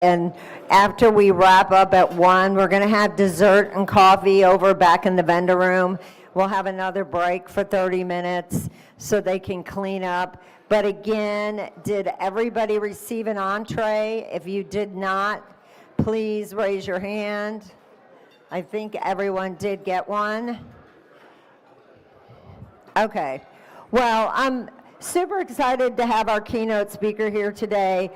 And after we wrap up at 1, we're going to have dessert and coffee over back in the vendor room. We'll have another break for 30 minutes so they can clean up. But again, did everybody receive an entree? If you did not, please raise your hand. I think everyone did get one. Okay. Well, I'm super excited to have our keynote speaker here today,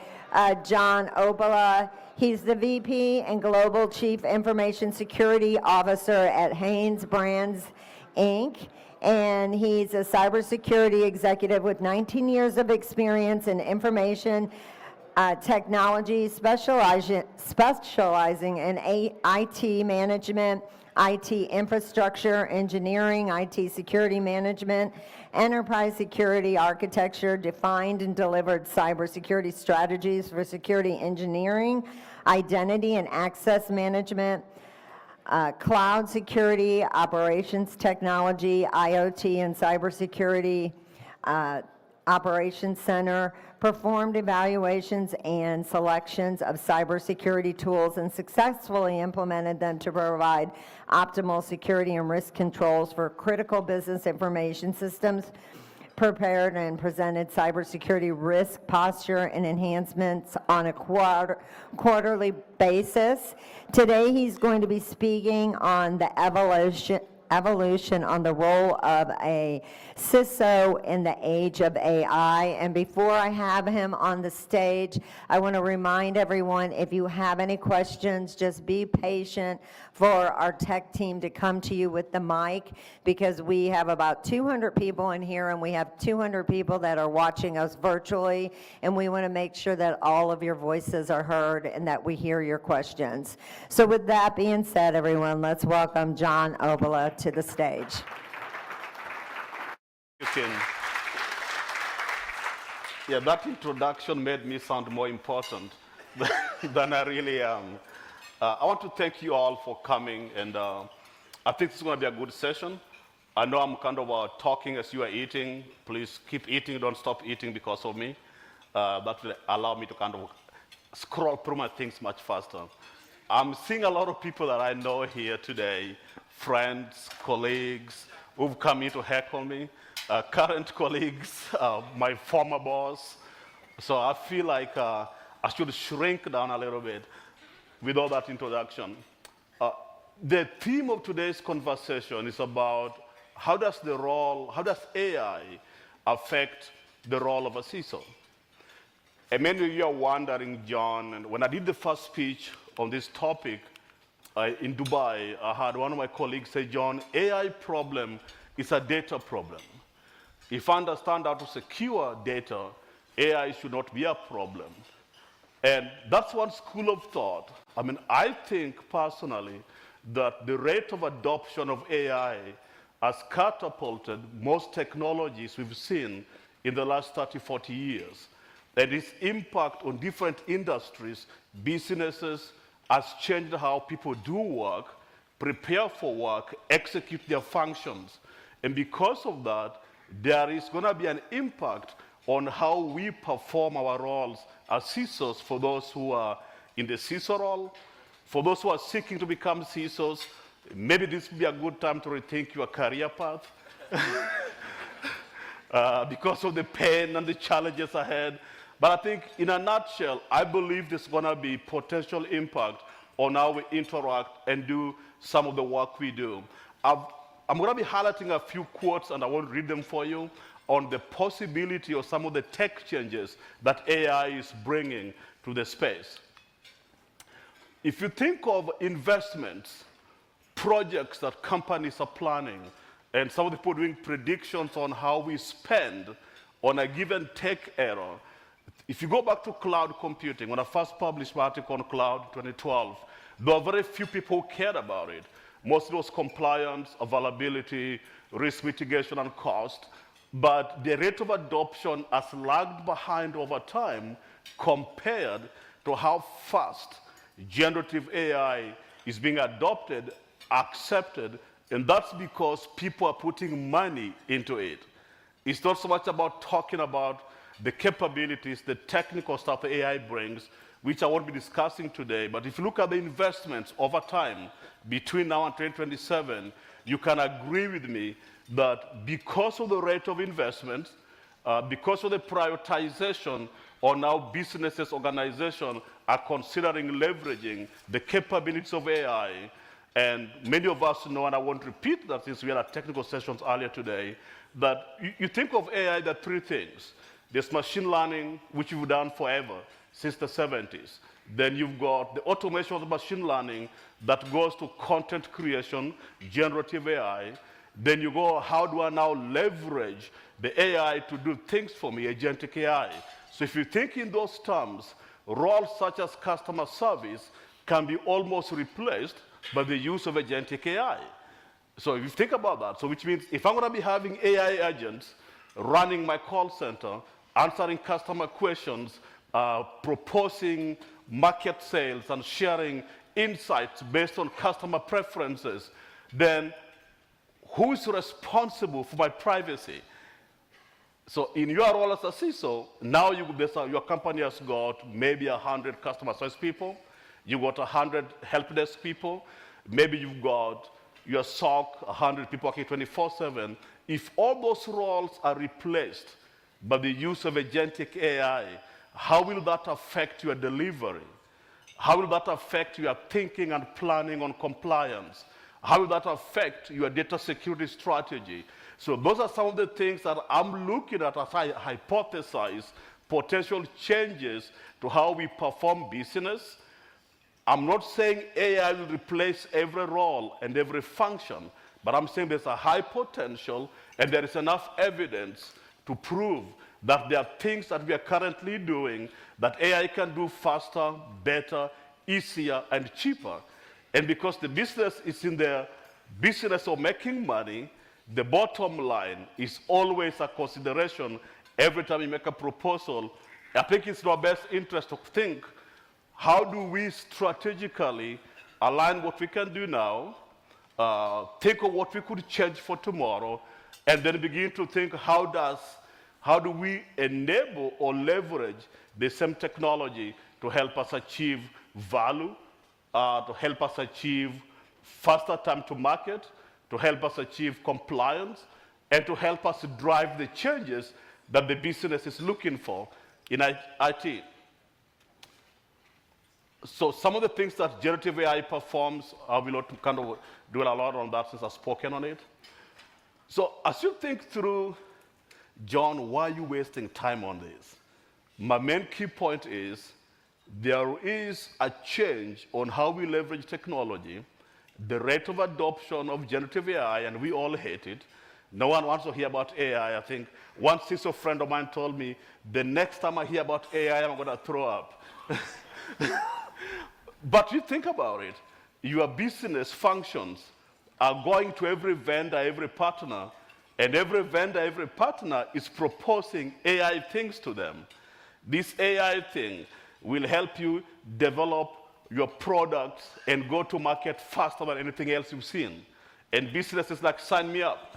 John Opala. He's the VP and Global Chief Information Security Officer at Hanesbrands, Inc., and he's a cybersecurity executive with 19 years of experience in information technology, specializing in IT management, IT infrastructure, engineering, IT security management, enterprise security architecture, defined and delivered cybersecurity strategies for security engineering, identity and access management, cloud security, operations technology, IoT and cybersecurity, operations center, performed evaluations and selections of cybersecurity tools and successfully implemented them to provide optimal security and risk controls for critical business information systems, prepared and presented cybersecurity risk posture and enhancements on a quarterly basis. Today he's going to be speaking on the evolution on the role of a CISO in the age of AI. And before I have him on the stage, I want to remind everyone, if you have any questions, just be patient for our tech team to come to you with the mic, because we have about 200 people in here and we have 200 people that are watching us virtually, and we want to make sure that all of your voices are heard and that we hear your questions. So with that being said, everyone, let's welcome John Opala to the stage. Yeah, that introduction made me sound more important than I really am. I want to thank you all for coming, and I think this is going to be a good session. I know I'm kind of talking as you are eating. Please keep eating, don't stop eating because of me. That will allow me to kind of scroll through my things much faster. I'm seeing a lot of people that I know here today, friends, colleagues, who've come in to heckle me, current colleagues, my former boss. So I feel like I should shrink down a little bit with all that introduction. The theme of today's conversation is about how does AI affect the role of a CISO? And many of you are wondering, John, and when I did the first speech on this topic in Dubai, I had one of my colleagues say, John, AI problem is a data problem. If I understand how to secure data, AI should not be a problem. And that's one school of thought. I mean, I think personally that the rate of adoption of AI has catapulted most technologies we've seen in the last 30, 40 years. And its impact on different industries, businesses, has changed how people do work, prepare for work, execute their functions. And because of that, there is going to be an impact on how we perform our roles as CISOs, for those who are in the CISO role, for those who are seeking to become CISOs. Maybe this would be a good time to rethink your career path because of the pain and the challenges ahead. But I think in a nutshell, I believe there's going to be potential impact on how we interact and do some of the work we do. I'm going to be highlighting a few quotes, and I won't read them for you, on the possibility of some of the tech changes that AI is bringing to the space. If you think of investments, projects that companies are planning, and some of the people doing predictions on how we spend on a given tech era, if you go back to cloud computing, when I first published my article on cloud in 2012, there were very few people who cared about it. Most of it was compliance, availability, risk mitigation, and cost. But the rate of adoption has lagged behind over time compared to how fast generative AI is being adopted, accepted, and that's because people are putting money into it. It's not so much about talking about the capabilities, the technical stuff that AI brings. which I won't be discussing today, but if you look at the investments over time between now and 2027, you can agree with me that because of the rate of investment, because of the prioritization on how businesses, organizations are considering leveraging the capabilities of AI, and many of us know, and I won't repeat that since we had our technical sessions earlier today, that you think of AI, there are three things. There's machine learning, which we've done forever, since the 70s. Then you've got the automation of the machine learning that goes to content creation, generative AI. Then you go, how do I now leverage the AI to do things for me, agentic AI? So if you think in those terms, roles such as customer service can be almost replaced by the use of agentic AI. So if you think about that, so which means if I'm going to be having AI agents running my call center, answering customer questions, proposing market sales, and sharing insights based on customer preferences, then who is responsible for my privacy? So in your role as a CISO, now your company has got maybe 100 customer service people, you've got 100 help desk people, maybe you've got your SOC, 100 people working 24/7. If all those roles are replaced by the use of agentic AI, how will that affect your delivery? How will that affect your thinking and planning on compliance? How will that affect your data security strategy? So those are some of the things that I'm looking at as I hypothesize potential changes to how we perform business. I'm not saying AI will replace every role and every function, but I'm saying there's a high potential and there is enough evidence to prove that there are things that we are currently doing that AI can do faster, better, easier, and cheaper. And because the business is in the business of making money, the bottom line is always a consideration every time you make a proposal. I think it's in our best interest to think, how do we strategically align what we can do now, think of what we could change for tomorrow, and then begin to think, how do we enable or leverage the same technology to help us achieve value, to help us achieve faster time to market, to help us achieve compliance, and to help us drive the changes that the business is looking for in IT. So some of the things that generative AI performs, I will not kind of do a lot on that since I've spoken on it. So as you think through, John, why are you wasting time on this? My main key point is there is a change on how we leverage technology, the rate of adoption of generative AI, and we all hate it. No one wants to hear about AI. I think one CISO friend of mine told me, the next time I hear about AI, I'm going to throw up. But you think about it, your business functions are going to every vendor, every partner, and every vendor, every partner is proposing AI things to them. This AI thing will help you develop your products and go to market faster than anything else you've seen. And businesses like, sign me up.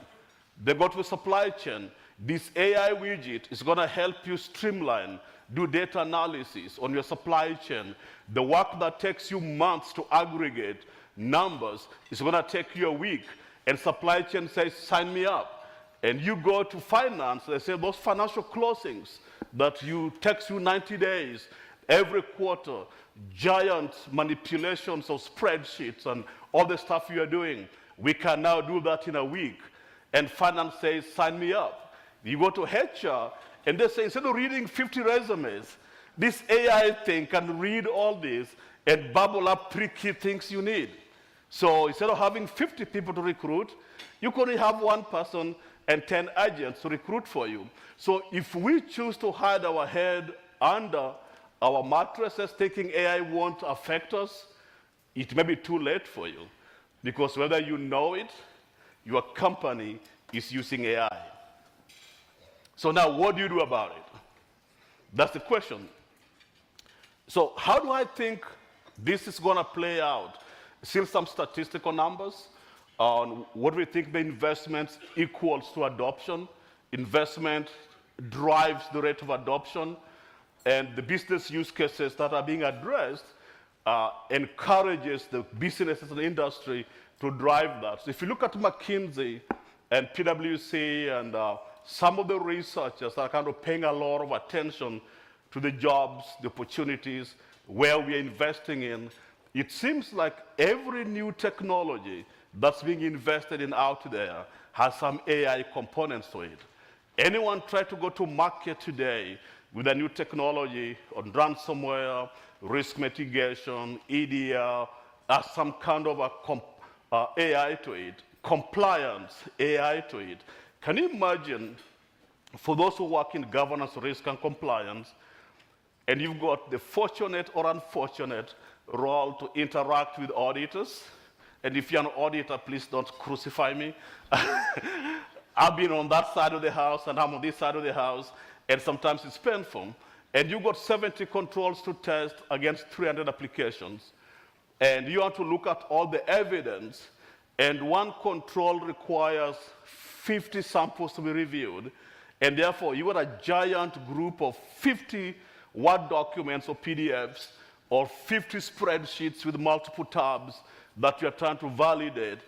They go to supply chain. This AI widget is going to help you streamline, do data analysis on your supply chain. The work that takes you months to aggregate numbers is going to take you a week. And supply chain says, sign me up. And you go to finance, they say those financial closings that takes you 90 days, every quarter, giant manipulations of spreadsheets and all the stuff you are doing. We can now do that in a week. And finance says, sign me up. You go to HR, and they say, instead of reading 50 resumes, this AI thing can read all this and bubble up 3 key things you need. So instead of having 50 people to recruit, you could only have 1 person and 10 agents to recruit for you. So if we choose to hide our head under our mattresses thinking AI won't affect us, it may be too late for you. Because whether you know it, your company is using AI. So now what do you do about it? That's the question. So how do I think this is going to play out? Still some statistical numbers on what we think the investment equals to adoption. Investment drives the rate of adoption. and the business use cases that are being addressed encourages the businesses and industry to drive that. So if you look at McKinsey and PwC and some of the researchers are kind of paying a lot of attention to the jobs, the opportunities, where we are investing in, it seems like every new technology that's being invested in out there has some AI components to it. Anyone try to go to market today with a new technology on ransomware, risk mitigation, EDR, some kind of a AI to it, compliance, AI to it. Can you imagine, for those who work in governance, risk, and compliance, and you've got the fortunate or unfortunate role to interact with auditors, and if you're an auditor, please don't crucify me. I've been on that side of the house, and I'm on this side of the house, and sometimes it's painful. And you've got 70 controls to test against 300 applications. And you have to look at all the evidence, and one control requires 50 samples to be reviewed, and therefore you got a giant group of 50 Word documents or PDFs, or 50 spreadsheets with multiple tabs that you're trying to validate.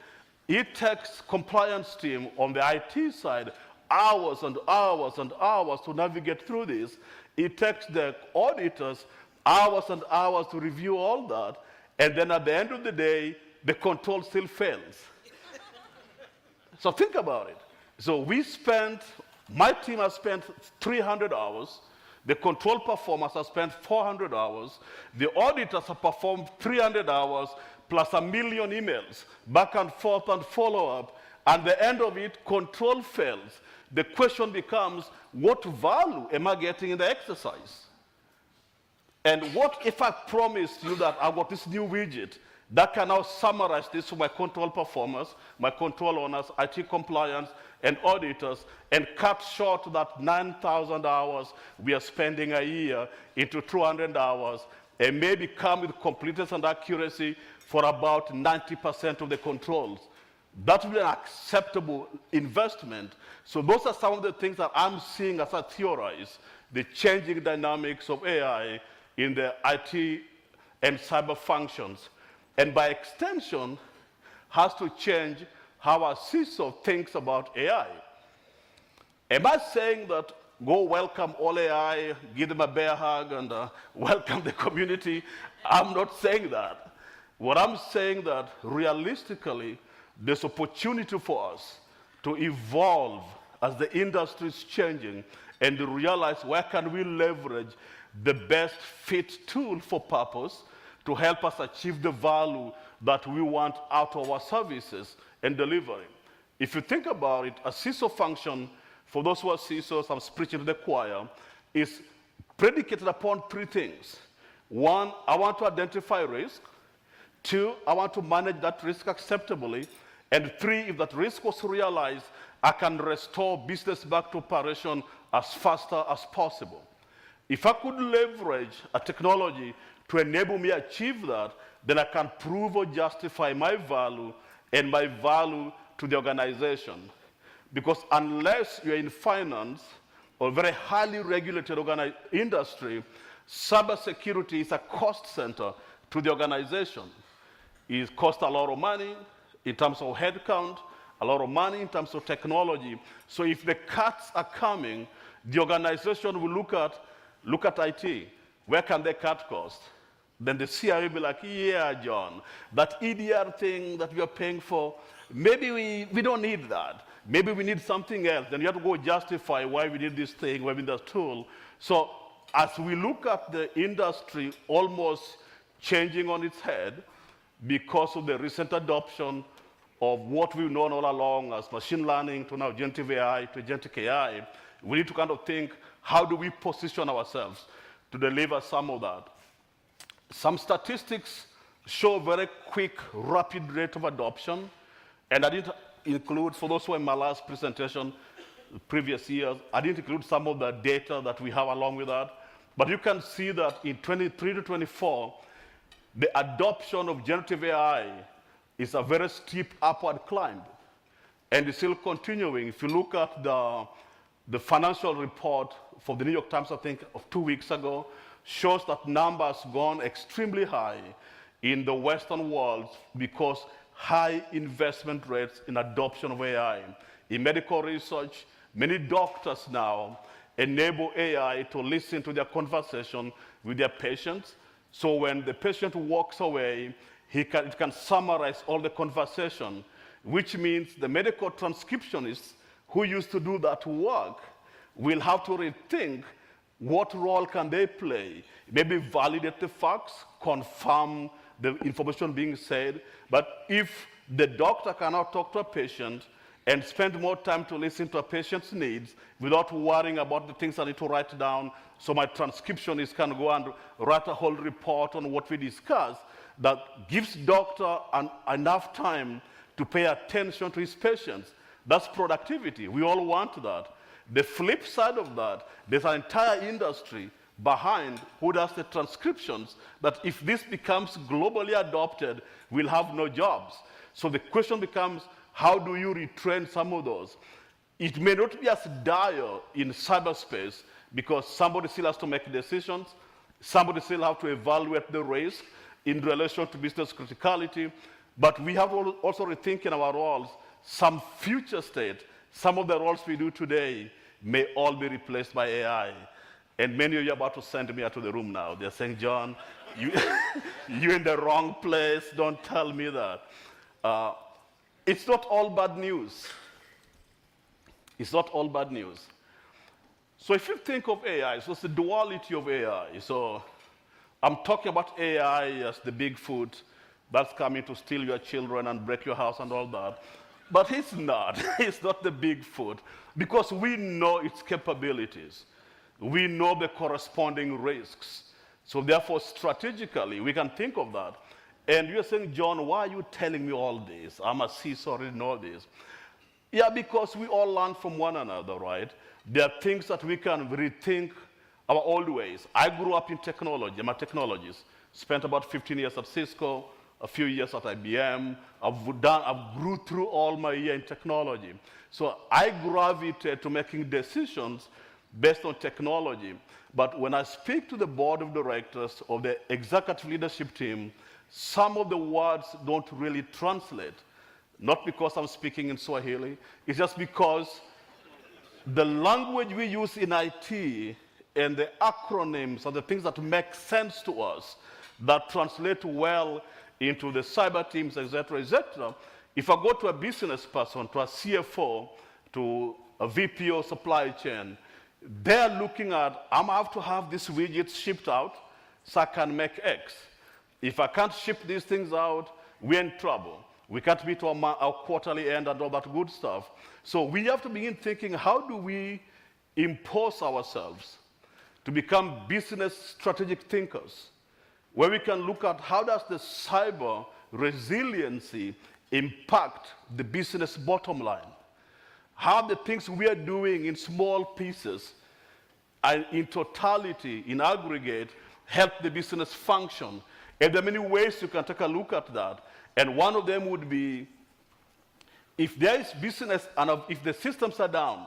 It takes compliance team on the IT side hours and hours and hours to navigate through this. It takes the auditors hours and hours to review all that, and then at the end of the day, the control still fails. So think about it. So my team has spent 300 hours, the control performers have spent 400 hours, the auditors have performed 300 hours, plus 1 million emails, back and forth and follow-up, and the end of it, control fails. The question becomes, what value am I getting in the exercise? And what if I promised you that I've got this new widget that can now summarize this for my control performers, my control owners, IT compliance, and auditors, and cut short that 9,000 hours we are spending a year into 200 hours, and maybe come with completeness and accuracy for about 90% of the controls. That would be an acceptable investment. So those are some of the things that I'm seeing as I theorize, the changing dynamics of AI in the IT and cyber functions. And by extension, has to change how our CISO thinks about AI. Am I saying that go welcome all AI, give them a bear hug, and welcome the community? I'm not saying that. What I'm saying that realistically, there's opportunity for us to evolve as the industry is changing and to realize where can we leverage the best fit tool for purpose to help us achieve the value that we want out of our services and delivery. If you think about it, a CISO function, for those who are CISOs, I'm preaching to the choir, is predicated upon 3 things. 1, I want to identify risk. 2, I want to manage that risk acceptably. And 3, if that risk was realized, I can restore business back to operation as faster as possible. If I could leverage a technology to enable me to achieve that, then I can prove or justify my value and my value to the organization. Because unless you're in finance or a very highly regulated industry, cybersecurity is a cost center to the organization. It costs a lot of money in terms of headcount, a lot of money in terms of technology. So if the cuts are coming, the organization will look at IT. Where can they cut costs? Then the CIO will be like, yeah, John, that EDR thing that we are paying for, maybe we don't need that. Maybe we need something else. Then you have to go justify why we need this thing, why we need that tool. So as we look at the industry almost changing on its head because of the recent adoption of what we've known all along as machine learning to now generative AI to agentic AI, we need to kind of think, how do we position ourselves to deliver some of that? Some statistics show very quick, rapid rate of adoption, and I didn't include, for those who were in my last presentation, previous years, I didn't include some of the data that we have along with that, but you can see that in 23 to 24, the adoption of generative AI is a very steep upward climb, and it's still continuing. If you look at the The financial report from the New York Times, I think, of 2 weeks ago, shows that numbers gone extremely high in the Western world because high investment rates in adoption of AI. In medical research, many doctors now enable AI to listen to their conversation with their patients. So when the patient walks away, it can summarize all the conversation, which means the medical transcriptionists who used to do that work will have to rethink what role can they play. Maybe validate the facts, confirm the information being said. But if the doctor cannot talk to a patient and spend more time to listen to a patient's needs without worrying about the things I need to write down, so my transcriptionist can go and write a whole report on what we discussed, that gives doctor enough time to pay attention to his patients. That's productivity. We all want that. The flip side of that, there's an entire industry behind who does the transcriptions that if this becomes globally adopted, we'll have no jobs. So the question becomes, how do you retrain some of those? It may not be as dire in cyberspace because somebody still has to make decisions, somebody still has to evaluate the risk in relation to business criticality, but we have to also rethink in our roles some future state. Some of the roles we do today may all be replaced by AI. And many of you are about to send me out of the room now. They're saying, John, you're in the wrong place. Don't tell me that. It's not all bad news. It's not all bad news. So if you think of AI, so it's the duality of AI. So I'm talking about AI as the Bigfoot that's coming to steal your children and break your house and all that. But it's not. It's not the Bigfoot because we know its capabilities. We know the corresponding risks. So therefore, strategically, we can think of that. And you're saying, John, why are you telling me all this? I'm a CISO, I already know this. Yeah, because we all learn from one another, right? There are things that we can rethink our old ways. I grew up in technology. I'm a technologist. Spent about 15 years at Cisco, a few years at IBM. I've grew through all my year in technology. So I gravitate to making decisions based on technology. But when I speak to the board of directors of the executive leadership team, some of the words don't really translate. Not because I'm speaking in Swahili, it's just because the language we use in IT and the acronyms are the things that make sense to us, that translate well into the cyber teams, et cetera, if I go to a business person, to a CFO, to a VPO supply chain, they're looking at, I have to have these widgets shipped out so I can make X. If I can't ship these things out, we're in trouble. We can't meet our quarterly end and all that good stuff. So we have to begin thinking, how do we impose ourselves to become business strategic thinkers, where we can look at how does the cyber resiliency impact the business bottom line? How the things we are doing in small pieces and in totality, in aggregate, help the business function. And there are many ways you can take a look at that. And one of them would be, if there is business and if the systems are down,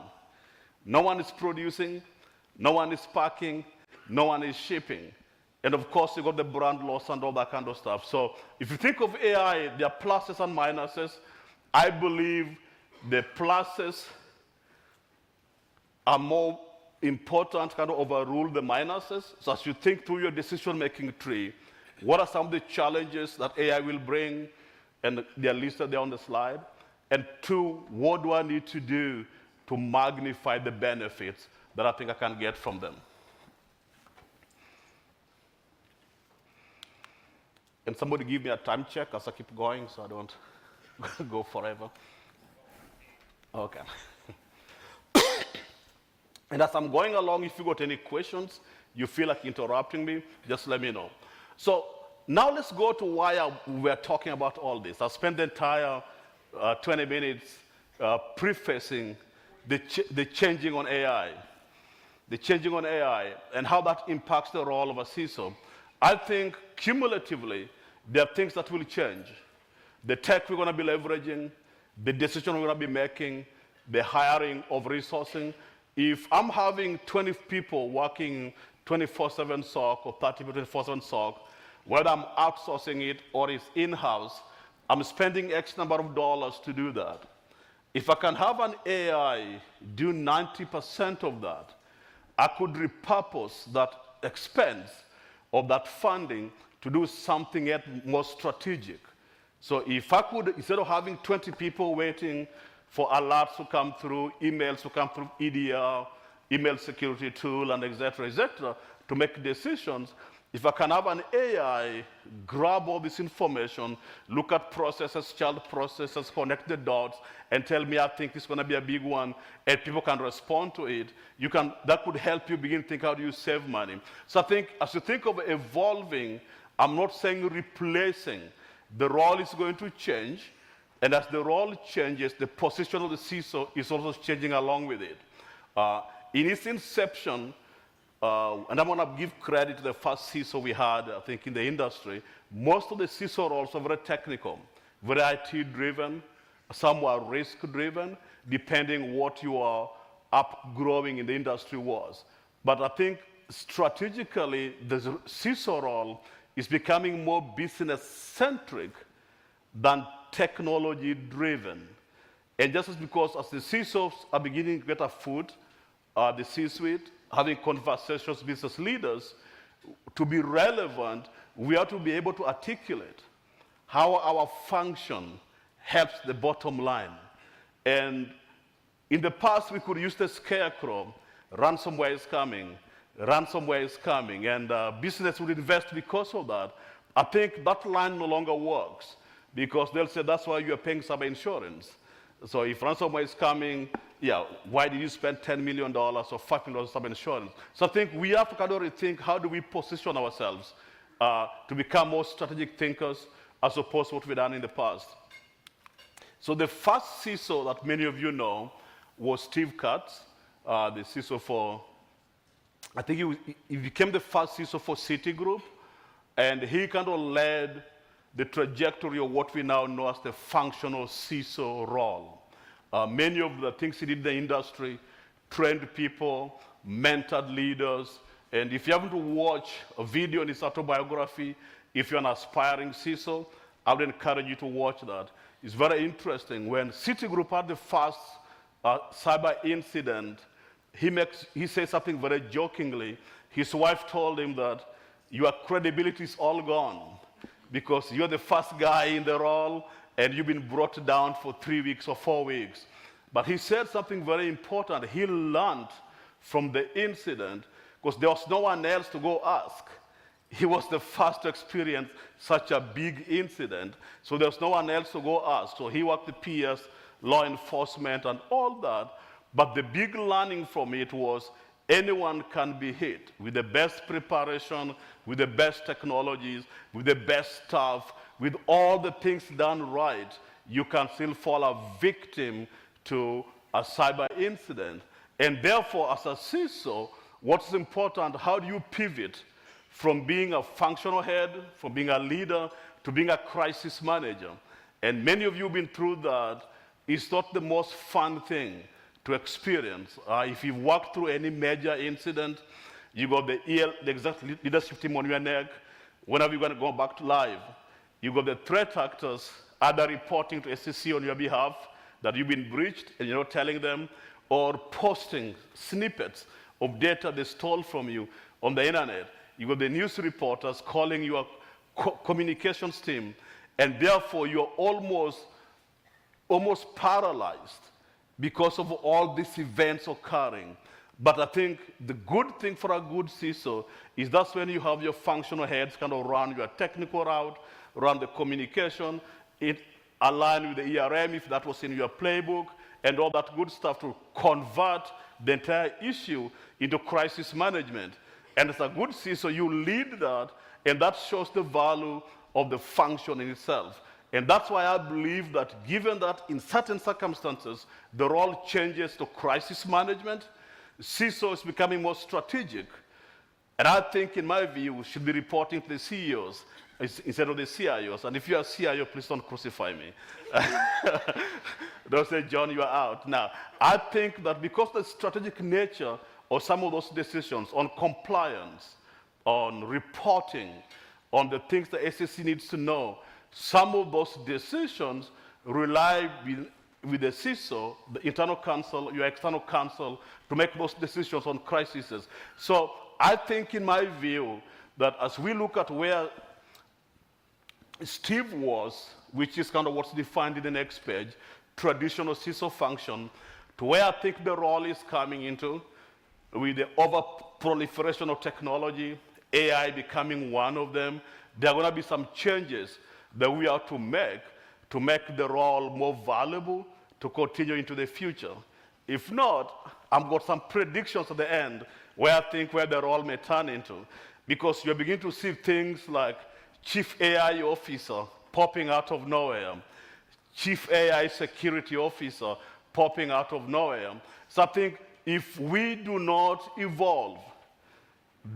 no one is producing, no one is packing, no one is shipping. And of course, you got the brand loss and all that kind of stuff. So if you think of AI, there are pluses and minuses. I believe the pluses are more important, kind of overrule the minuses. So as you think through your decision-making tree, what are some of the challenges that AI will bring? And they're listed there on the slide. And two, what do I need to do to magnify the benefits that I think I can get from them? Can somebody give me a time check as I keep going so I don't go forever? Okay. And as I'm going along, if you got any questions, you feel like interrupting me, just let me know. So now let's go to why we're talking about all this. I spent the entire 20 minutes prefacing the changing on AI. The changing on AI and how that impacts the role of a CISO. I think cumulatively, there are things that will change. The tech we're going to be leveraging, the decision we're going to be making, the hiring of resourcing, If I'm having 20 people working 24/7 SOC or 30 people 24/7 SOC, whether I'm outsourcing it or it's in-house, I'm spending X number of dollars to do that. If I can have an AI do 90% of that, I could repurpose that expense of that funding to do something yet more strategic. So if I could, instead of having 20 people waiting for alerts to come through, emails to come through EDR, email security tool, and et cetera, to make decisions, if I can have an AI grab all this information, look at processes, child processes, connect the dots, and tell me I think it's going to be a big one, and people can respond to it, that could help you begin to think, how do you save money? So I think as you think of evolving, I'm not saying replacing. The role is going to change, and as the role changes, the position of the CISO is also changing along with it. In its inception, and I'm going to give credit to the first CISO we had, I think, in the industry, most of the CISO roles are very technical, very IT-driven. Some were risk-driven, depending what your upgrowing in the industry was. But I think strategically, the CISO role is becoming more business-centric than technology-driven. And just as because as the CISOs are beginning to get a foot, the C-suite, having conversations with business leaders, to be relevant, we have to be able to articulate how our function helps the bottom line. And in the past, we could use the scarecrow, ransomware is coming, and business would invest because of that. I think that line no longer works, because they'll say that's why you're paying cyber insurance. So if ransomware is coming, yeah, why did you spend $10 million or $5 million on cyber insurance? So I think we have to kind of rethink how do we position ourselves to become more strategic thinkers as opposed to what we've done in the past. So the first CISO that many of you know was Steve Katz, the CISO for, I think he became the first CISO for Citigroup, and he kind of led the trajectory of what we now know as the functional CISO role. Many of the things he did in the industry, trained people, mentored leaders, and if you happen to watch a video in his autobiography, if you're an aspiring CISO, I would encourage you to watch that. It's very interesting. When Citigroup had the first cyber incident, he said something very jokingly. His wife told him that your credibility is all gone because you're the first guy in the role and you've been brought down for 3 weeks or 4 weeks. But he said something very important. He learned from the incident because there was no one else to go ask. He was the first to experience such a big incident, so there was no one else to go ask. So he worked with PS, law enforcement, and all that. But the big learning from it was anyone can be hit with the best preparation, with the best technologies, with the best staff, with all the things done right. You can still fall a victim to a cyber incident. And therefore, as a CISO, what's important, how do you pivot from being a functional head, from being a leader, to being a crisis manager? And many of you have been through that. It's not the most fun thing to experience. If you've walked through any major incident, you got the exact leadership team on your neck. Whenever you're going to go back to live, you got the threat actors either reporting to SEC on your behalf that you've been breached and you're not telling them, or posting snippets of data they stole from you on the internet. You got the news reporters calling your communications team, and therefore you're almost paralyzed because of all these events occurring. But I think the good thing for a good CISO is that's when you have your functional heads kind of run your technical route, run the communication, it align with the ERM if that was in your playbook, and all that good stuff to convert the entire issue into crisis management. And as a good CISO, you lead that, and that shows the value of the function in itself. And that's why I believe that given that in certain circumstances, the role changes to crisis management, CISO is becoming more strategic. And I think, in my view, we should be reporting to the CEOs instead of the CIOs. And if you are a CIO, please don't crucify me. Don't say, John, you are out. Now, I think that because the strategic nature of some of those decisions on compliance, on reporting, on the things the SEC needs to know, some of those decisions rely with the CISO, the internal counsel, your external counsel, to make those decisions on crises. So I think, in my view, that as we look at where Steve was, which is kind of what's defined in the next page, traditional CISO function, to where I think the role is coming into, with the over-proliferation of technology, AI becoming one of them, there are going to be some changes that we have to make the role more valuable to continue into the future. If not, I've got some predictions at the end where I think where the role may turn into. Because you're beginning to see things like Chief AI Officer popping out of nowhere, Chief AI Security Officer popping out of nowhere. So I think if we do not evolve,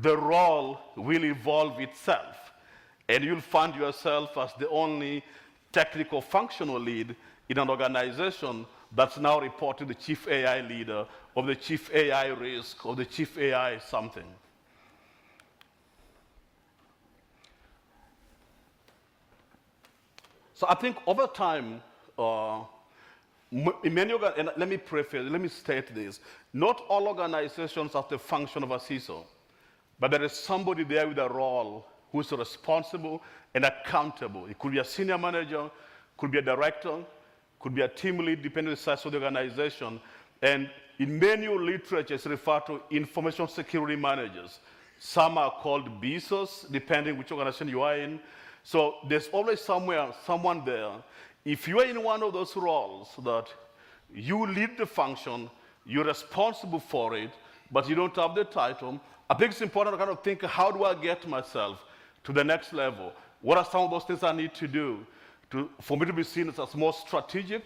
the role will evolve itself. And you'll find yourself as the only technical functional lead in an organization that's now reporting the chief AI leader, or the chief AI risk, or the chief AI something. So I think over time, in many and let me preface, let me state this. Not all organizations have the function of a CISO, but there is somebody there with a role who's responsible and accountable. It could be a senior manager, could be a director, could be a team lead, depending on the size of the organization. And in many literature, it's referred to information security managers. Some are called BISOs, depending which organization you are in. So there's always someone there. If you are in one of those roles that you lead the function, you're responsible for it, but you don't have the title, I think it's important to kind of think, how do I get myself to the next level? What are some of those things I need to do for me to be seen as more strategic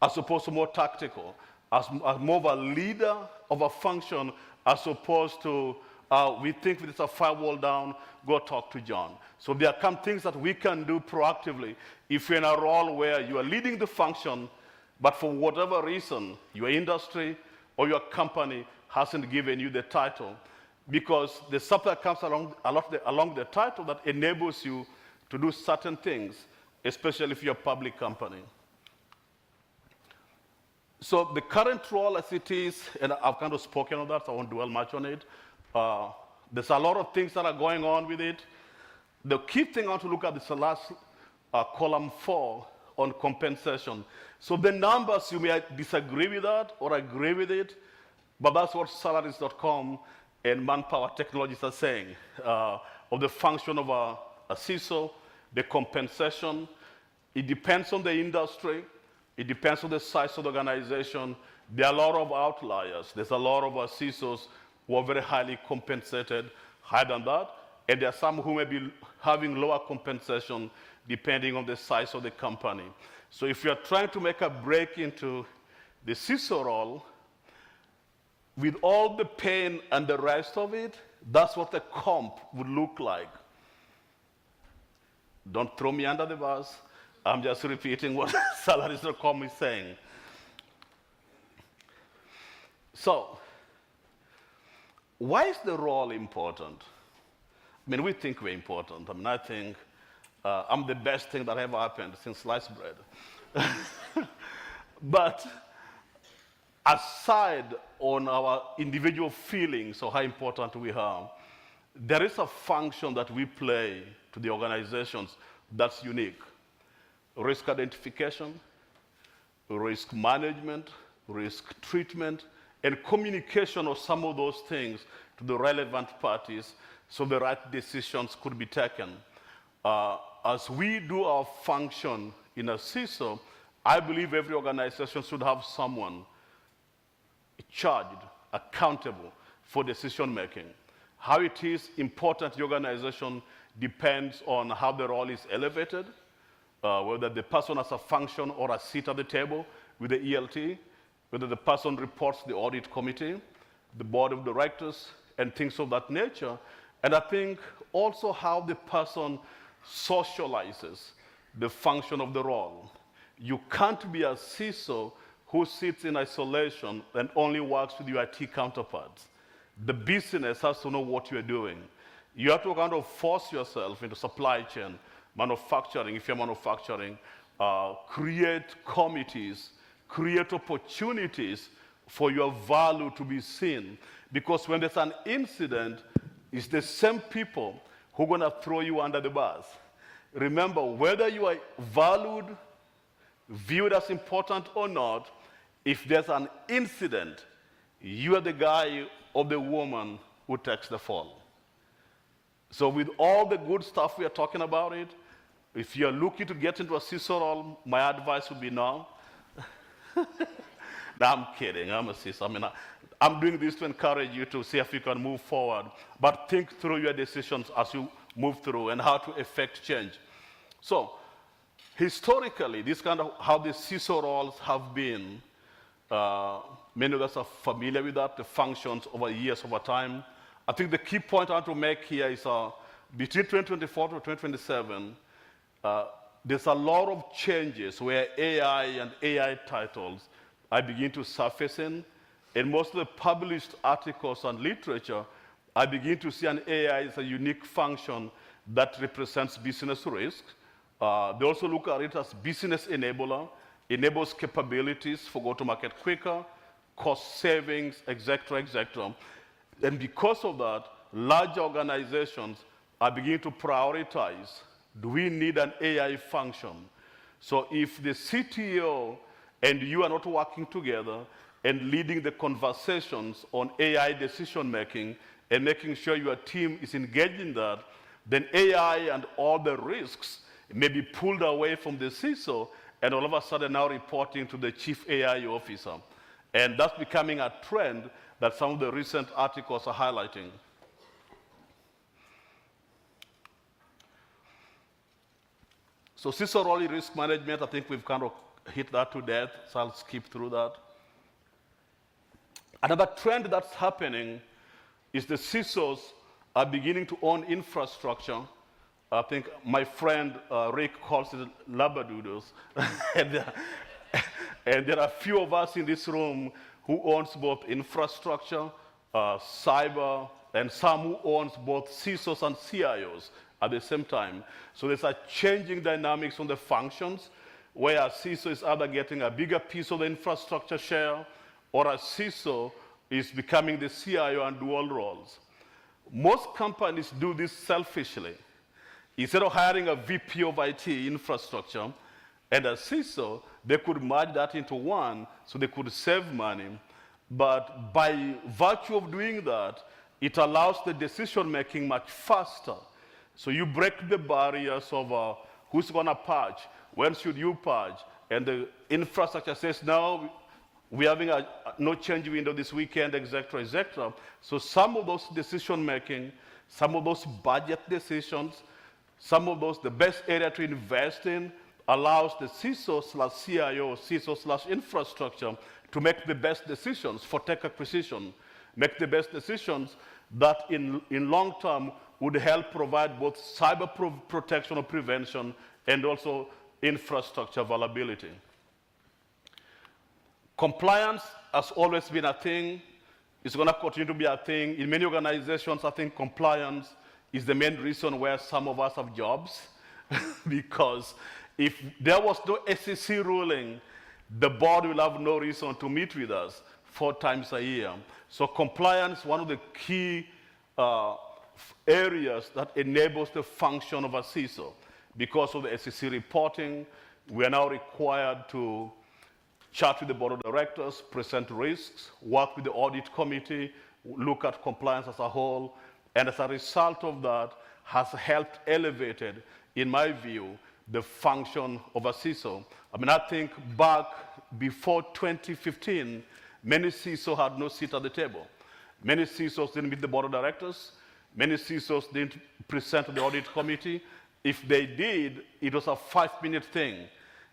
as opposed to more tactical, as more of a leader of a function as opposed to we think it's a firewall down, go talk to John. So there are some things that we can do proactively if you're in a role where you are leading the function, but for whatever reason, your industry or your company hasn't given you the title, because the stuff that comes along the title that enables you to do certain things, especially if you're a public company. So the current role as it is, and I've kind of spoken on that, so I won't dwell much on it. There's a lot of things that are going on with it. The key thing I want to look at is the last column 4 on compensation. So the numbers, you may disagree with that or agree with it, but that's what salaries.com and Manpower Technologies are saying of the function of a CISO, the compensation. It depends on the industry. It depends on the size of the organization. There are a lot of outliers. There's a lot of CISOs who are very highly compensated, higher than that. And there are some who may be having lower compensation depending on the size of the company. So if you're trying to make a break into the CISO role, with all the pain and the rest of it, that's what the comp would look like. Don't throw me under the bus. I'm just repeating what salaries.com is saying. So, why is the role important? I mean, we think we're important. I mean, I think I'm the best thing that ever happened since sliced bread. But aside on our individual feelings of how important we are, there is a function that we play to the organizations that's unique. Risk identification, risk management, risk treatment, and communication of some of those things to the relevant parties so the right decisions could be taken. As we do our function in a CISO, I believe every organization should have someone charged, accountable for decision making. How it is important the organization depends on how the role is elevated, whether the person has a function or a seat at the table with the ELT, whether the person reports to the audit committee, the board of directors, and things of that nature. And I think also how the person socializes the function of the role. You can't be a CISO who sits in isolation and only works with your IT counterparts. The business has to know what you're doing. You have to kind of force yourself into supply chain, manufacturing, if you're manufacturing, create committees, create opportunities for your value to be seen. Because when there's an incident, it's the same people who are going to throw you under the bus. Remember, whether you are valued, viewed as important or not, if there's an incident, you are the guy or the woman who takes the fall. So with all the good stuff we are talking about it, if you're looking to get into a CISO role, my advice would be no. No, I'm kidding, I'm a CISO. I mean, I'm doing this to encourage you to see if you can move forward, but think through your decisions as you move through and how to effect change. So, historically, this kind of how the CISO roles have been, many of us are familiar with that, the functions over years, over time. I think the key point I want to make here is between 2024 to 2027, there's a lot of changes where AI and AI titles are beginning to surface in. And most of the published articles and literature, I begin to see an AI as a unique function that represents business risk. They also look at it as business enabler, enables capabilities for go-to-market quicker, cost savings, et cetera, et cetera. And because of that, large organizations are beginning to prioritize, do we need an AI function? So if the CTO and you are not working together and leading the conversations on AI decision-making and making sure your team is engaged in that, then AI and all the risks may be pulled away from the CISO and all of a sudden now reporting to the chief AI officer. And that's becoming a trend that some of the recent articles are highlighting. So CISO role in risk management, I think we've kind of hit that to death, so I'll skip through that. Another trend that's happening is the CISOs are beginning to own infrastructure. I think my friend Rick calls it labradoodles. and there are a few of us in this room who owns both infrastructure, cyber, and some who owns both CISOs and CIOs at the same time. So there's a changing dynamics on the functions where a CISO is either getting a bigger piece of the infrastructure share or a CISO is becoming the CIO and dual roles. Most companies do this selfishly. Instead of hiring a VP of IT infrastructure and a CISO, they could merge that into one so they could save money. But by virtue of doing that, it allows the decision-making much faster. So you break the barriers of who's going to patch, when should you patch, and the infrastructure says, no, we're having a no change window this weekend, et cetera, et cetera. So some of those decision-making, some of those budget decisions, some of those, the best area to invest in allows the CISO/CIO, CISO/infrastructure to make the best decisions for tech acquisition, make the best decisions that in long term would help provide both cyber protection or prevention and also infrastructure availability. Compliance has always been a thing. It's going to continue to be a thing. In many organizations, I think compliance is the main reason where some of us have jobs. Because if there was no SEC ruling, the board will have no reason to meet with us 4 times a year. So compliance is one of the key areas that enables the function of a CISO. Because of the SEC reporting, we are now required to chat with the board of directors, present risks, work with the audit committee, look at compliance as a whole, and as a result of that, has helped elevated, in my view, the function of a CISO. I mean, I think back before 2015, many CISOs had no seat at the table. Many CISOs didn't meet the board of directors. Many CISOs didn't present to the audit committee. If they did, it was a 5-minute thing.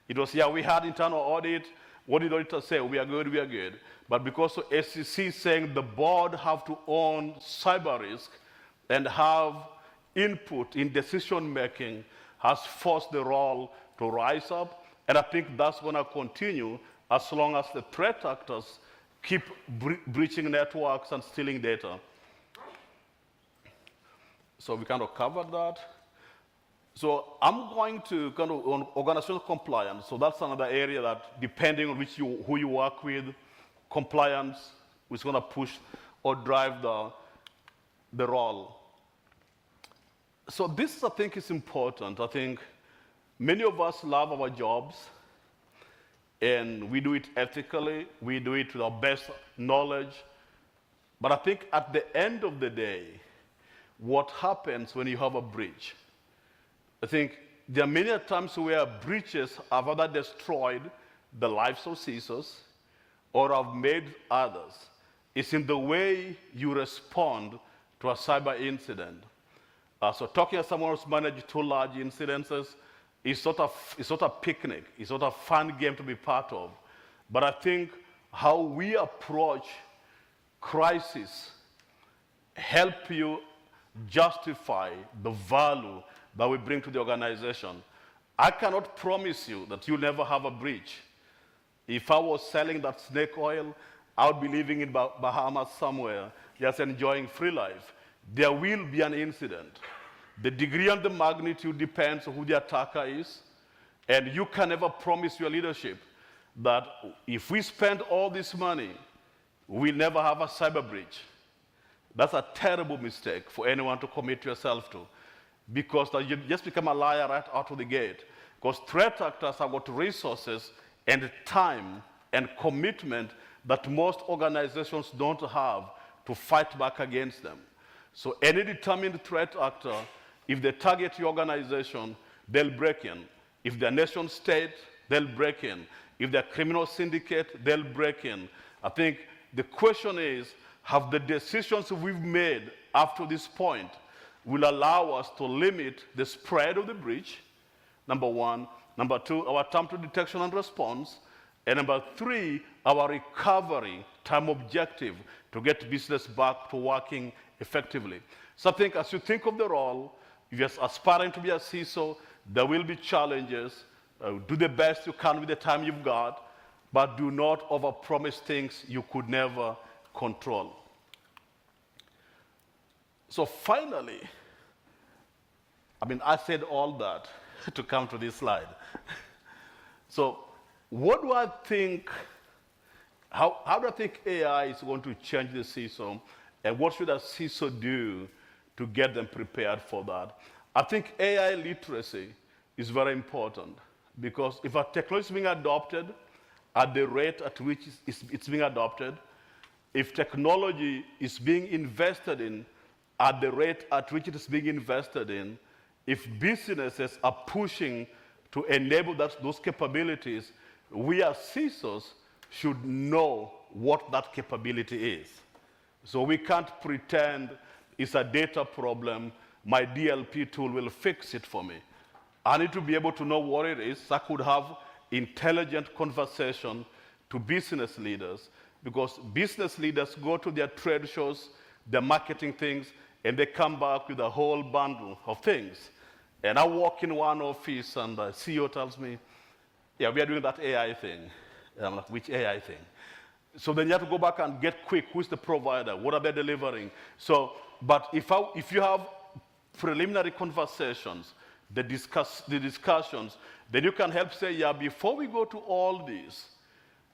It was, yeah, we had internal audit. What did the auditor say? We are good, we are good. But because of SEC saying the board have to own cyber risk and have input in decision making, has forced the role to rise up, and I think that's going to continue as long as the threat actors keep breaching networks and stealing data. So we kind of covered that. So I'm going to kind of on organizational compliance. So that's another area that, depending on who you work with, compliance is going to push or drive the role. So this, I think, is important. I think many of us love our jobs, and we do it ethically. We do it with our best knowledge. But I think at the end of the day, what happens when you have a breach? I think there are many times where breaches have either destroyed the lives of CISOs or have made others. It's in the way you respond to a cyber incident. So talking to someone who's managed 2 large incidences is not a picnic. It's not a fun game to be part of. But I think how we approach crisis help you justify the value that we bring to the organization. I cannot promise you that you'll never have a breach. If I was selling that snake oil, I would be living in Bahamas somewhere, just enjoying free life. There will be an incident. The degree and the magnitude depends on who the attacker is, and you can never promise your leadership that if we spend all this money, we'll never have a cyber breach. That's a terrible mistake for anyone to commit yourself to, because you just become a liar right out of the gate. Because threat actors have got resources and time and commitment that most organizations don't have to fight back against them. So any determined threat actor, if they target your organization, they'll break in. If they're nation state, they'll break in. If they're criminal syndicate, they'll break in. I think the question is, have the decisions we've made up to this point will allow us to limit the spread of the breach, number one. Number two, our time to detection and response. And number three, our recovery time objective to get business back to working effectively. So I think as you think of the role, if you're aspiring to be a CISO, there will be challenges. Do the best you can with the time you've got, but do not overpromise things you could never control. So finally, I said all that to come to this slide. So what do I think, how do I think AI is going to change the CISO, and what should a CISO do to get them prepared for that? I think AI literacy is very important, because if a technology is being adopted at the rate at which it's being adopted, if technology is being invested in at the rate at which it is being invested in, if businesses are pushing to enable those capabilities, we as CISOs should know what that capability is. So we can't pretend it's a data problem, my DLP tool will fix it for me. I need to be able to know what it is. I could have intelligent conversation to business leaders, because business leaders go to their trade shows, their marketing things, and they come back with a whole bundle of things. And I walk in one office and the CEO tells me, yeah, we are doing that AI thing. And I'm like, which AI thing? So then you have to go back and get quick, who's the provider? What are they delivering? So, but if you have preliminary conversations, the discussions, then you can help say, yeah, before we go to all this,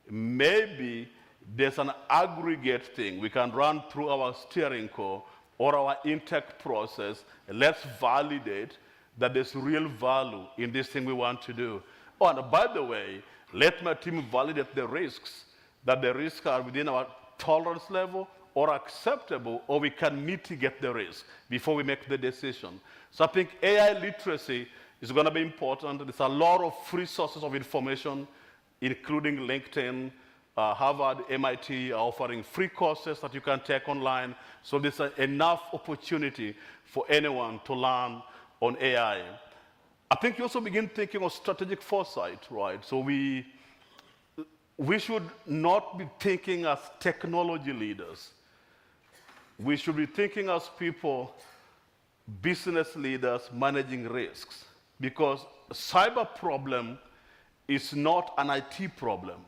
maybe there's an aggregate thing we can run through our steering core or our intake process, and let's validate that there's real value in this thing we want to do. Oh, and by the way, let my team validate the risks, that the risks are within our tolerance level or acceptable, or we can mitigate the risk before we make the decision. So I think AI literacy is going to be important. There's a lot of free sources of information, including LinkedIn, Harvard, MIT are offering free courses that you can take online. So there's enough opportunity for anyone to learn on AI. I think you also begin thinking of strategic foresight, right? So we should not be thinking as technology leaders. We should be thinking as people, business leaders managing risks. because cyber problem is not an IT problem.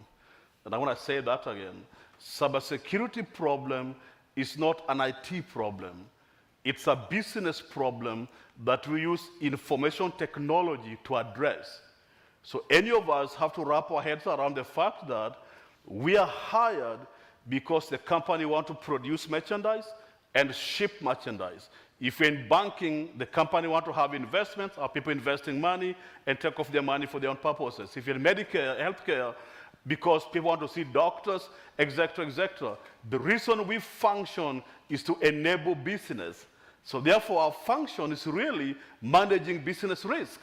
And I want to say that again. Cybersecurity problem is not an IT problem. It's a business problem that we use information technology to address. So any of us have to wrap our heads around the fact that we are hired because the company wants to produce merchandise and ship merchandise. If you're in banking, the company wants to have investments, or people investing money and take off their money for their own purposes. If you're in Medicare, healthcare, because people want to see doctors, etc., etc. The reason we function is to enable business. So therefore, our function is really managing business risk,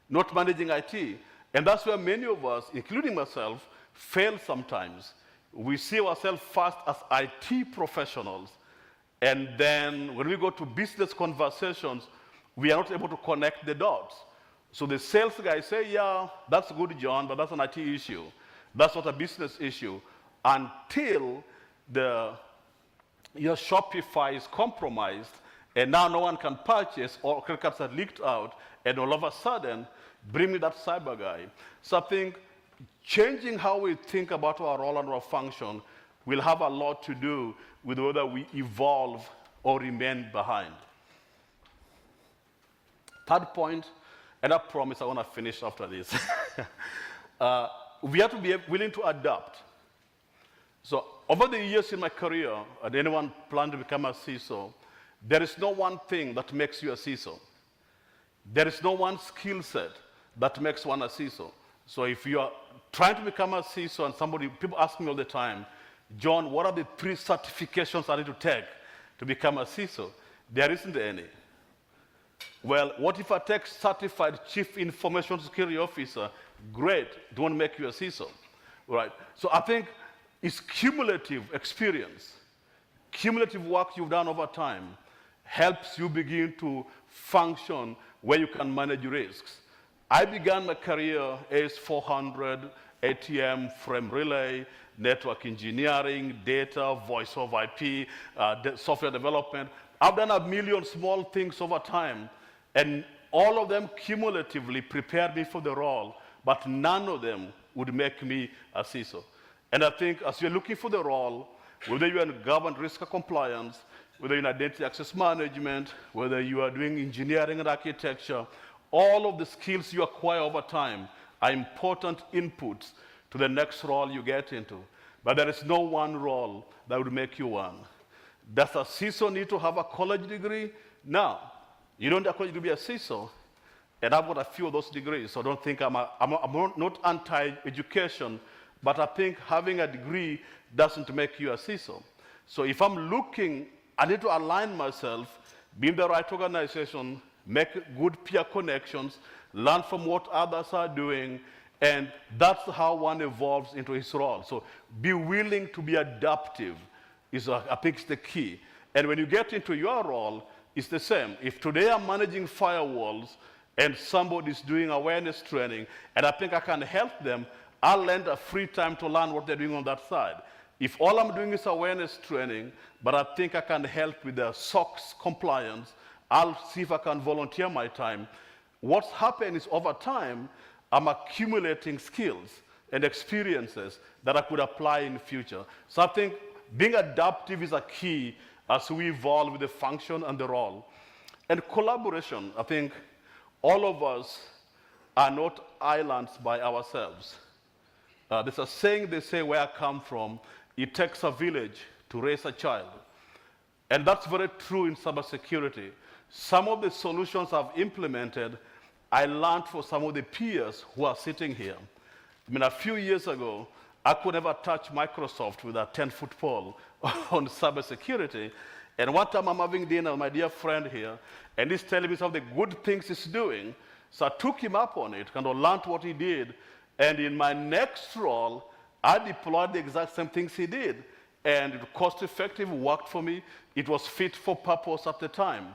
not managing IT. And that's where many of us, including myself, fail sometimes. We see ourselves first as IT professionals, and then when we go to business conversations, we are not able to connect the dots. So the sales guy say, yeah, that's good, John, but that's an IT issue. That's not a business issue. Until your Shopify is compromised, and now no one can purchase, or credit cards are leaked out, and all of a sudden, bring me that cyber guy. So I think changing how we think about our role and our function will have a lot to do with whether we evolve or remain behind. Third point, and I promise I want to finish after this. We have to be willing to adapt. So over the years in my career, and anyone plan to become a CISO, there is no one thing that makes you a CISO. There is no one skill set that makes one a CISO. So if you are trying to become a CISO and people ask me all the time, John, what are the 3 certifications I need to take to become a CISO? There isn't any. Well, what if I take certified Chief Information Security Officer? Great, don't make you a CISO, right? So I think it's cumulative experience, cumulative work you've done over time helps you begin to function where you can manage risks. I began my career AS400, ATM, frame relay, network engineering, data, voice over IP, software development. I've done a million small things over time, and all of them cumulatively prepared me for the role, but none of them would make me a CISO. And I think as you're looking for the role, whether you're in government risk and compliance, whether you're in identity access management, whether you are doing engineering and architecture, all of the skills you acquire over time are important inputs to the next role you get into. But there is no one role that would make you one. Does a CISO need to have a college degree? No. You don't need a college to be a CISO. And I've got a few of those degrees, so I don't think I'm not anti-education, but I think having a degree doesn't make you a CISO. So if I'm looking, I need to align myself, be in the right organization, make good peer connections, learn from what others are doing, and that's how one evolves into his role. So be willing to be adaptive is, I think, is the key. And when you get into your role, it's the same. If today I'm managing firewalls and somebody's doing awareness training, and I think I can help them, I'll lend a free time to learn what they're doing on that side. If all I'm doing is awareness training, but I think I can help with the SOX compliance, I'll see if I can volunteer my time. What's happened is over time, I'm accumulating skills and experiences that I could apply in the future. So I think being adaptive is a key as we evolve with the function and the role. And collaboration, I think all of us are not islands by ourselves. There's a saying they say where I come from, it takes a village to raise a child. And that's very true in cybersecurity. Some of the solutions I've implemented, I learned from some of the peers who are sitting here. I mean, a few years ago, I could never touch Microsoft with a 10-foot pole on cybersecurity. And one time I'm having dinner with my dear friend here, and he's telling me some of the good things he's doing. So I took him up on it, kind of learned what he did. And in my next role, I deployed the exact same things he did. And it was cost-effective, worked for me. It was fit for purpose at the time.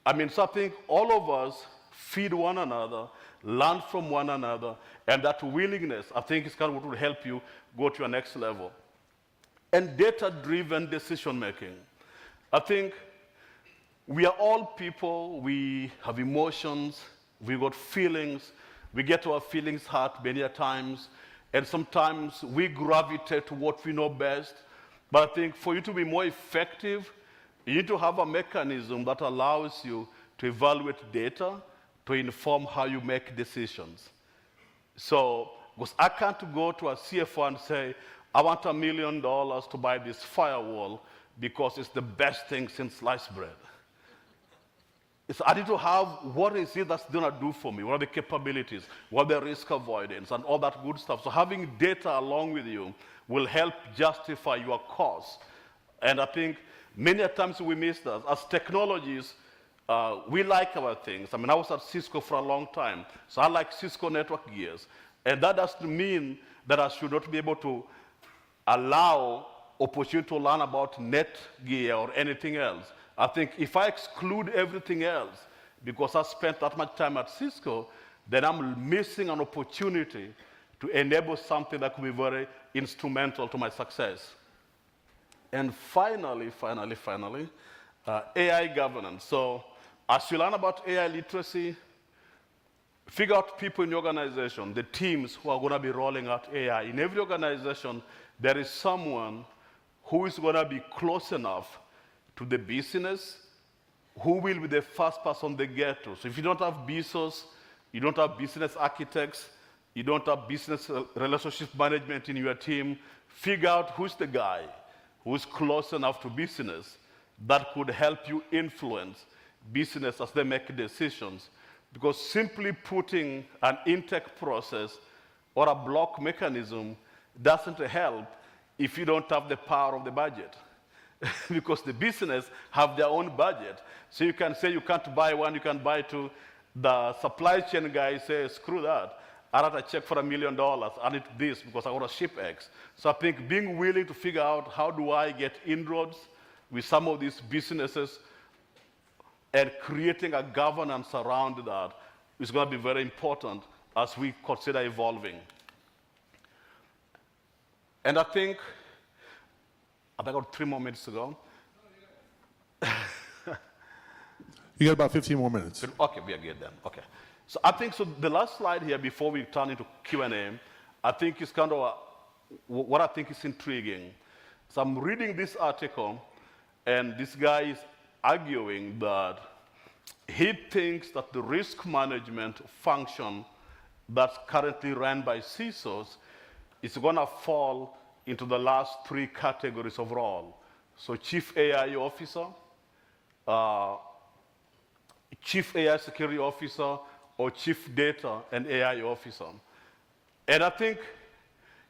I mean, so I think all of us feed one another, learn from one another, and that willingness, I think, is kind of what will help you go to your next level. And data-driven decision-making. I think we are all people, we have emotions, we got feelings, we get our feelings hurt many a times, and sometimes we gravitate to what we know best. But I think for you to be more effective, you need to have a mechanism that allows you to evaluate data to inform how you make decisions. So, because I can't go to a CFO and say, I want $1 million to buy this firewall because it's the best thing since sliced bread. I need to have what is it that's going to do for me? What are the capabilities? What are the risk avoidance and all that good stuff? So having data along with you will help justify your cost. And I think many times we miss that. As technologies, we like our things. I mean, I was at Cisco for a long time, so I like Cisco network gears. And that doesn't mean that I should not be able to allow opportunity to learn about Netgear or anything else. I think if I exclude everything else because I spent that much time at Cisco, then I'm missing an opportunity to enable something that could be very instrumental to my success. And finally, AI governance. So as you learn about AI literacy, figure out people in your organization, the teams who are going to be rolling out AI. In every organization, there is someone who is going to be close enough to the business, who will be the first person they get to. So if you don't have BISOs, you don't have business architects, you don't have business relationship management in your team, figure out who's the guy who's close enough to business that could help you influence business as they make decisions. Because simply putting an intake process or a block mechanism doesn't help if you don't have the power of the budget. Because the business have their own budget. So you can say you can't buy one, you can buy two. The supply chain guy says, screw that. I write a check for $1 million. I need this because I want to ship X. So I think being willing to figure out how do I get inroads with some of these businesses and creating a governance around that is going to be very important as we consider evolving. And I think, have I got 3 more minutes to go? You got about 15 more minutes. Okay, we are good then. Okay. So I think the last slide here before we turn into Q&A, I think is kind of what I think is intriguing. So I'm reading this article, and this guy is arguing that he thinks that the risk management function that's currently run by CISOs is going to fall into the last 3 categories overall. So Chief AI Officer, Chief AI Security Officer, or Chief Data and AI Officer. And I think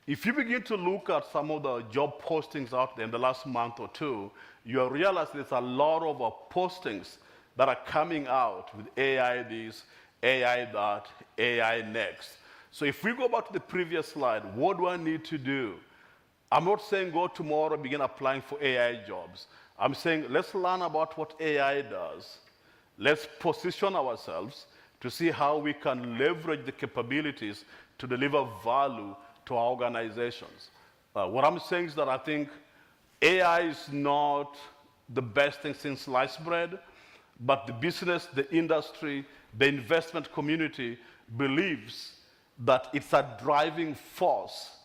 if you begin to look at some of the job postings out there in the last month or 2, you'll realize there's a lot of postings that are coming out with AI this, AI that, AI next. So if we go back to the previous slide, what do I need to do? I'm not saying go tomorrow begin applying for AI jobs. I'm saying let's learn about what AI does. Let's position ourselves to see how we can leverage the capabilities to deliver value to our organizations. What I'm saying is that I think AI is not the best thing since sliced bread, but the business, the industry, the investment community believes that it's a driving force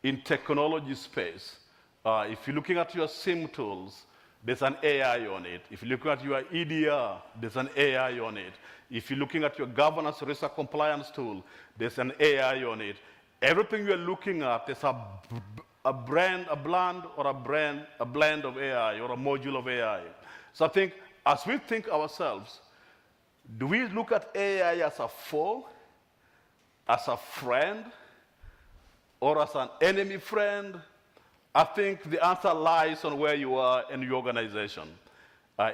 in technology space. If you're looking at your SIM tools, there's an AI on it. If you're looking at your EDR, there's an AI on it. If you're looking at your governance risk and compliance tool, there's an AI on it. Everything you're looking at, there's a blend of AI or a module of AI. So I think as we think ourselves, do we look at AI as a foe, as a friend, or as an enemy friend? I think the answer lies on where you are in your organization.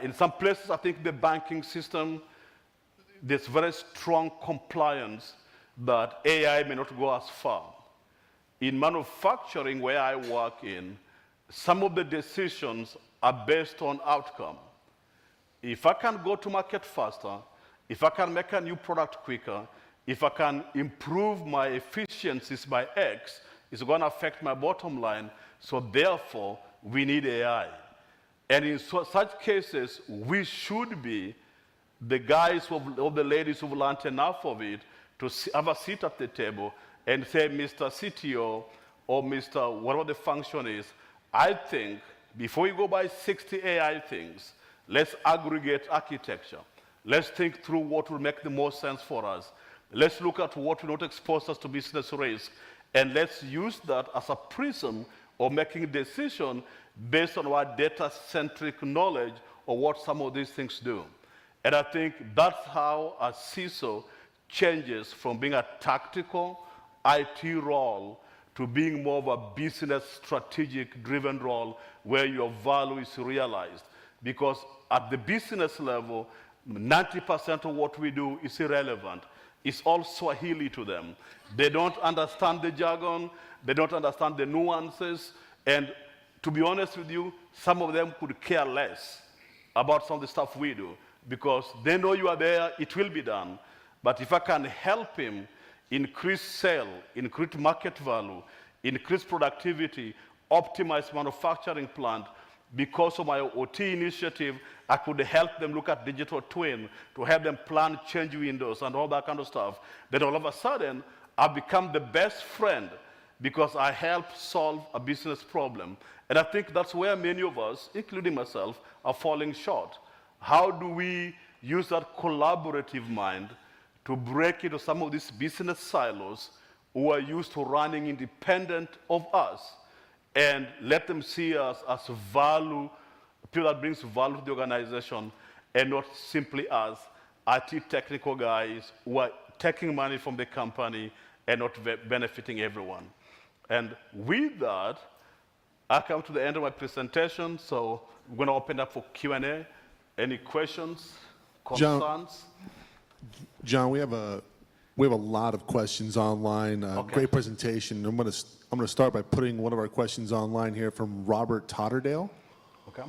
In some places, I think the banking system, there's very strong compliance that AI may not go as far. In manufacturing, where I work in, some of the decisions are based on outcome. If I can go to market faster, if I can make a new product quicker, if I can improve my efficiencies by X, it's going to affect my bottom line. So therefore, we need AI. And in such cases, we should be the guys or the ladies who've learned enough of it to have a seat at the table and say, Mr. CTO or Mr. whatever the function is, I think before we go by 60 AI things, let's aggregate architecture. Let's think through what will make the most sense for us. Let's look at what will not expose us to business risk, and let's use that as a prism of making decisions based on our data-centric knowledge of what some of these things do. And I think that's how a CISO changes from being a tactical IT role to being more of a business strategic driven role where your value is realized. Because at the business level, 90% of what we do is irrelevant. It's all Swahili to them. They don't understand the jargon, they don't understand the nuances, and to be honest with you, some of them could care less about some of the stuff we do, because they know you are there, it will be done. But if I can help him increase sale, increase market value, increase productivity, optimize manufacturing plant, because of my OT initiative, I could help them look at digital twin to help them plan change windows and all that kind of stuff. Then all of a sudden, I've become the best friend because I help solve a business problem. And I think that's where many of us, including myself, are falling short. How do we use that collaborative mind to break into some of these business silos who are used to running independent of us, and let them see us as value, people that brings value to the organization, and not simply as IT technical guys who are taking money from the company and not benefiting everyone. And with that, I come to the end of my presentation, so we're going to open up for Q&A. Any questions, concerns? John, we have a lot of questions online. Okay. Great presentation. I'm going to start by putting one of our questions online here from Robert Totterdale. Okay.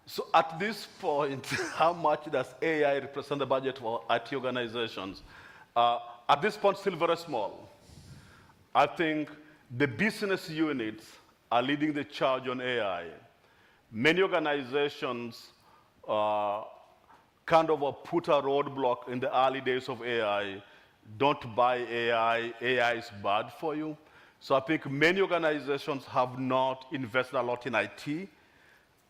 So at this point, how much does AI represent the budget for IT organizations? At this point, still very small. I think the business units are leading the charge on AI. Many organizations kind of put a roadblock in the early days of AI. Don't buy AI, AI is bad for you. So I think many organizations have not invested a lot in IT,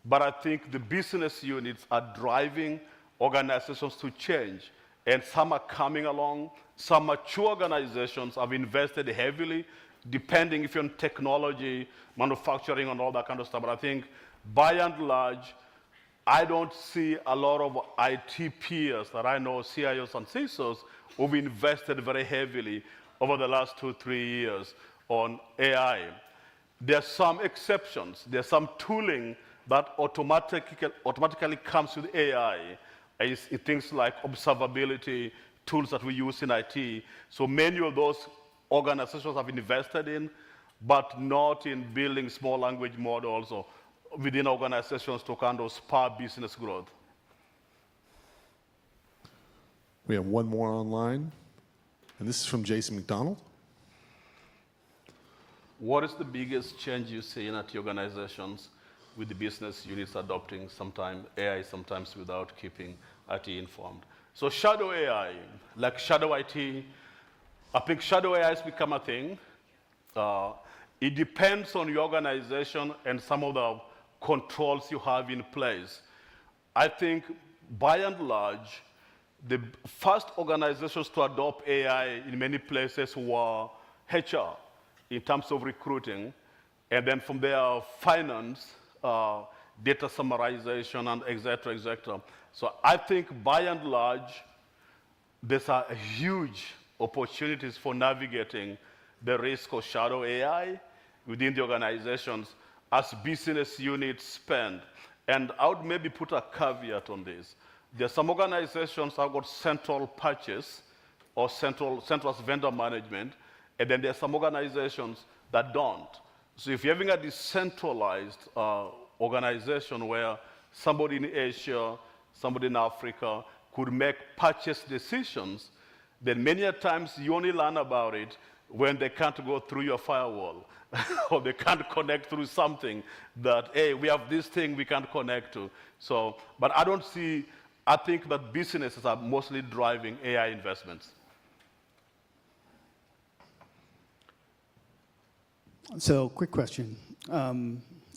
but I think the business units are driving organizations to change. And some are coming along. Some mature organizations have invested heavily, depending if you're in technology, manufacturing, and all that kind of stuff. But I think by and large, I don't see a lot of IT peers that I know, CIOs and CISOs, who've invested very heavily over the last 2-3 years on AI. There are some exceptions. There's some tooling that automatically comes with AI. It's things like observability, tools that we use in IT. So many of those organizations have invested in, but not in building small language models or within organizations to kind of spur business growth. We have one more online, and this is from Jason McDonald. What is the biggest change you see in IT organizations with the business units adopting sometimes AI, sometimes without keeping IT informed? So shadow AI, like shadow IT, I think shadow AI has become a thing. It depends on your organization and some of the controls you have in place. I think by and large, the first organizations to adopt AI in many places were HR in terms of recruiting, and then from there, finance, data summarization, and et cetera, et cetera. So I think by and large, there's a huge opportunities for navigating the risk of shadow AI within the organizations as business units spend. And I would maybe put a caveat on this. There are some organizations that have got central purchase or central vendor management, and then there are some organizations that don't. So if you're having a decentralized organization where somebody in Asia, somebody in Africa could make purchase decisions, then many a times you only learn about it when they can't go through your firewall or they can't connect through something that, hey, we have this thing we can't connect to. So, but I think that businesses are mostly driving AI investments. So, quick question.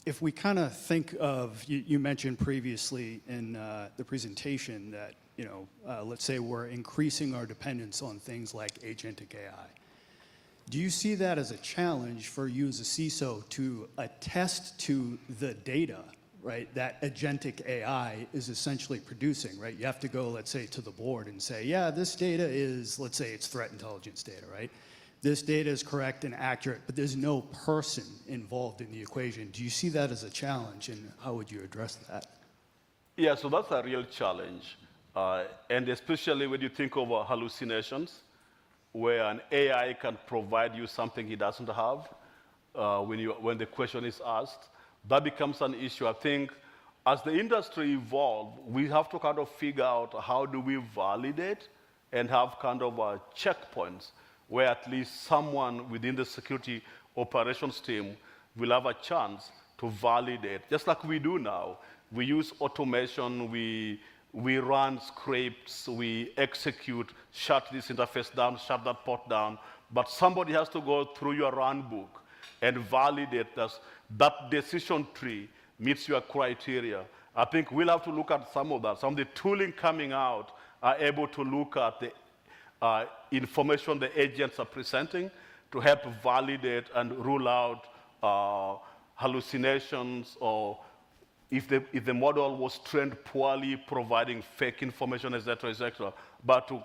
If we kind of think of, you mentioned previously in the presentation that, let's say we're increasing our dependence on things like agentic AI. Do you see that as a challenge for you as a CISO to attest to the data, right, that agentic AI is essentially producing, right? You have to go, let's say, to the board and say, yeah, this data is, let's say it's threat intelligence data, right? This data is correct and accurate, but there's no person involved in the equation. Do you see that as a challenge, and how would you address that? Yeah, so that's a real challenge. And especially when you think of hallucinations, where an AI can provide you something he doesn't have when the question is asked, that becomes an issue. I think as the industry evolves, we have to kind of figure out how do we validate and have kind of checkpoints where at least someone within the security operations team will have a chance to validate, just like we do now. We use automation, we run scripts, we execute, shut this interface down, shut that port down, but somebody has to go through your run book and validate that decision tree meets your criteria. I think we'll have to look at some of that. Some of the tooling coming out are able to look at the information the agents are presenting to help validate and rule out hallucinations, or if the model was trained poorly, providing fake information, et cetera. But to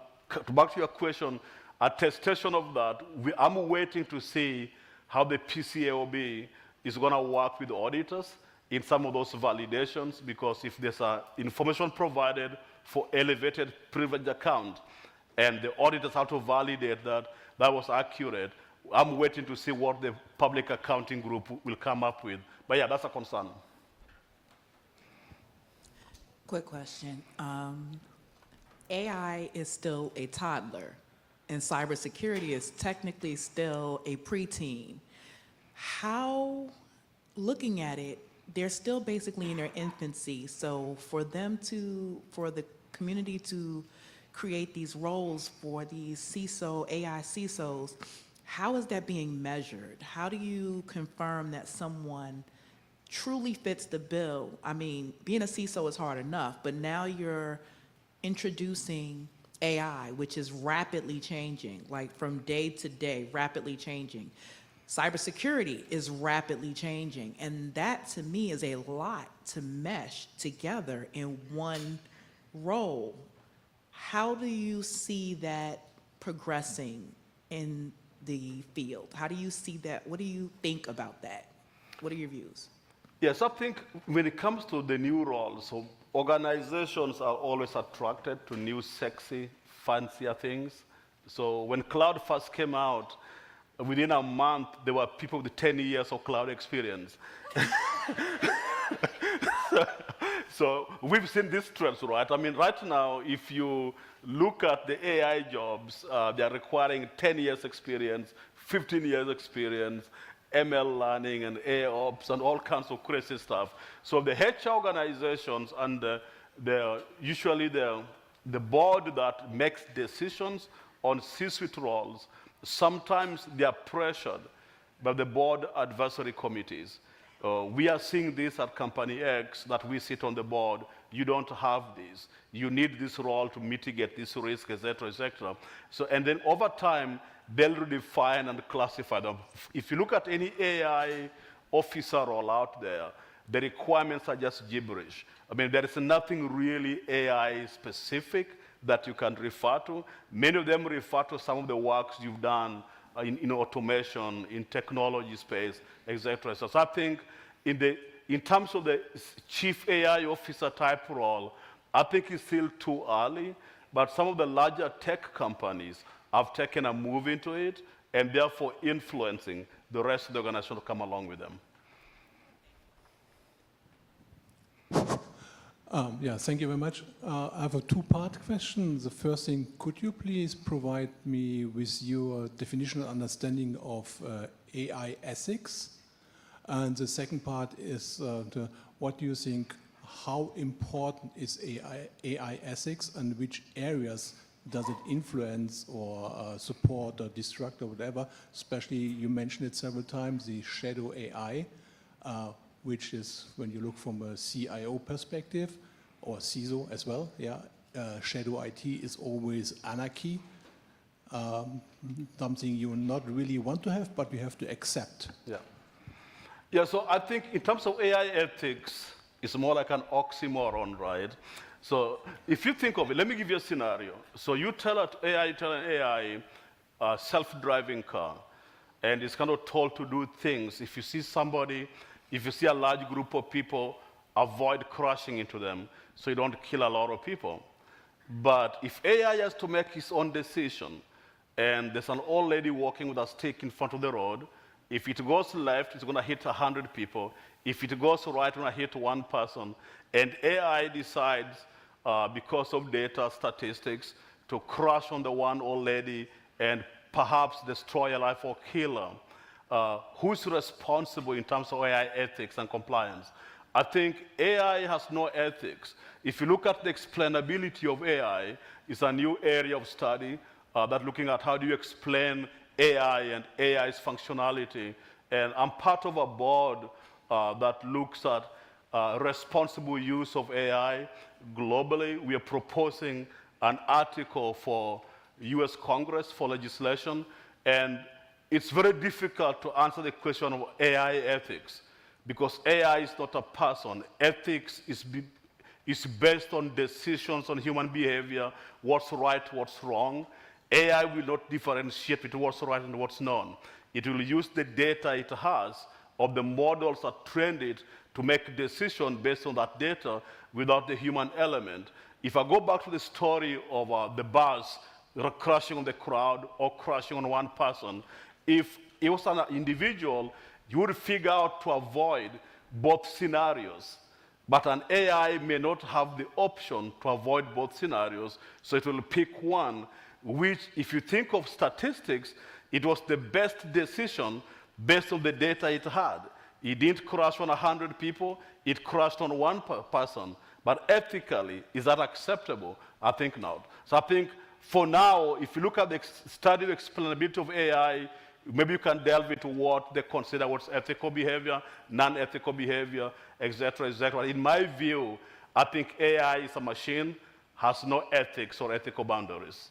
back to your question, attestation of that, I'm waiting to see how the PCAOB is going to work with auditors in some of those validations, because if there's information provided for elevated privileged account, and the auditors have to validate that that was accurate, I'm waiting to see what the public accounting group will come up with. But yeah, that's a concern. Quick question. AI is still a toddler, and cybersecurity is technically still a preteen. How, looking at it, they're still basically in their infancy. So for the community to create these roles for these CISO, AI CISOs, how is that being measured? How do you confirm that someone truly fits the bill? I mean, being a CISO is hard enough, but now you're introducing AI, which is rapidly changing, like from day to day, rapidly changing. Cybersecurity is rapidly changing, and that to me is a lot to mesh together in one role. How do you see that progressing in the field? How do you see that? What do you think about that? What are your views? Yes, I think when it comes to the new roles, so organizations are always attracted to new, sexy, fancier things. So when cloud first came out, within a month, there were people with 10 years of cloud experience. So we've seen this trend, right? I mean, right now, if you look at the AI jobs, they're requiring 10 years experience, 15 years experience, ML learning and AOps and all kinds of crazy stuff. So the HR organizations and usually the board that makes decisions on C-suite roles, sometimes they are pressured by the board advisory committees. We are seeing this at Company X, that we sit on the board. You don't have this. You need this role to mitigate this risk, et cetera, et cetera. So, and then over time, they'll redefine and classify them. If you look at any AI officer role out there, the requirements are just gibberish. I mean, there is nothing really AI specific that you can refer to. Many of them refer to some of the works you've done in automation, in technology space, et cetera. So I think in terms of the chief AI officer type role, I think it's still too early, but some of the larger tech companies have taken a move into it, and therefore influencing the rest of the organization to come along with them. Yeah, thank you very much. I have a two-part question. The first thing, could you please provide me with your definition and understanding of AI ethics? And the second part is, what do you think, how important is AI ethics, and which areas does it influence or support or destruct or whatever? Especially, you mentioned it several times, the shadow AI, which is, when you look from a CIO perspective, or CISO as well, yeah, shadow IT is always anarchy, something you not really want to have, but you have to accept. Yeah. Yeah, so I think in terms of AI ethics, it's more like an oxymoron, right? So if you think of it, let me give you a scenario. So you tell an AI a self-driving car, and it's kind of told to do things. If you see somebody, if you see a large group of people, avoid crashing into them so you don't kill a lot of people. But if AI has to make its own decision, and there's an old lady walking with a stick in front of the road, if it goes left, it's going to hit 100 people. If it goes right, it's going to hit one person. And AI decides, because of data statistics, to crash on the one old lady and perhaps destroy a life or kill her. Who's responsible in terms of AI ethics and compliance? I think AI has no ethics. If you look at the explainability of AI, it's a new area of study that's looking at how do you explain AI and AI's functionality. And I'm part of a board that looks at responsible use of AI globally. We are proposing an article for US Congress for legislation, and it's very difficult to answer the question of AI ethics because AI is not a person. Ethics is based on decisions on human behavior, what's right, what's wrong. AI will not differentiate between what's right and what's not. It will use the data it has of the models that trained it to make decisions based on that data without the human element. If I go back to the story of the bus crashing on the crowd or crashing on one person, if it was an individual, you would figure out to avoid both scenarios. But an AI may not have the option to avoid both scenarios, so it will pick one, which, if you think of statistics, it was the best decision based on the data it had. It didn't crash on 100 people, it crashed on one person. But ethically, is that acceptable? I think not. So I think for now, if you look at the study of explainability of AI, maybe you can delve into what they consider what's ethical behavior, non-ethical behavior, et cetera, et cetera. In my view, I think AI is a machine, has no ethics or ethical boundaries.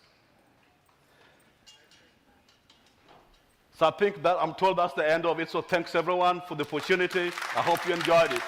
So I think that I'm told that's the end of it. So thanks everyone for the opportunity. I hope you enjoyed it.